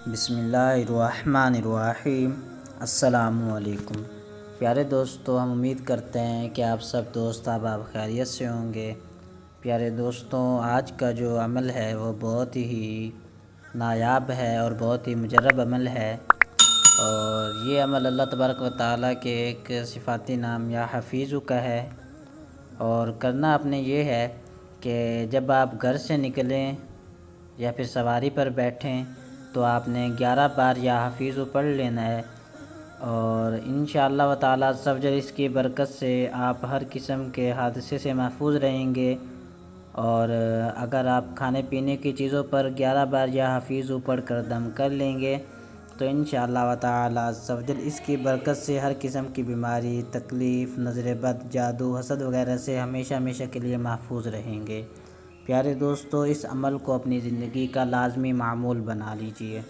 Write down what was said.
بسم اللہ الرحمن الرحیم۔ السلام علیکم پیارے دوستو، ہم امید کرتے ہیں کہ آپ سب دوست احباب خیریت سے ہوں گے۔ پیارے دوستو، آج کا جو عمل ہے وہ بہت ہی نایاب ہے اور بہت ہی مجرب عمل ہے، اور یہ عمل اللہ تبارک و تعالیٰ کے ایک صفاتی نام یا حفیظ کا ہے۔ اور کرنا آپ نے یہ ہے کہ جب آپ گھر سے نکلیں یا پھر سواری پر بیٹھیں تو آپ نے 11 بار یا حفیظ پڑھ لینا ہے، اور انشاءاللہ تعالیٰ عز و جل اس کی برکت سے آپ ہر قسم کے حادثے سے محفوظ رہیں گے۔ اور اگر آپ کھانے پینے کی چیزوں پر 11 بار یا حفیظ پڑھ کر دم کر لیں گے تو انشاءاللہ تعالیٰ عز و جل اس کی برکت سے ہر قسم کی بیماری، تکلیف، نظر بد، جادو، حسد وغیرہ سے ہمیشہ ہمیشہ کے لیے محفوظ رہیں گے۔ پیارے دوستو، اس عمل کو اپنی زندگی کا لازمی معمول بنا لیجئے۔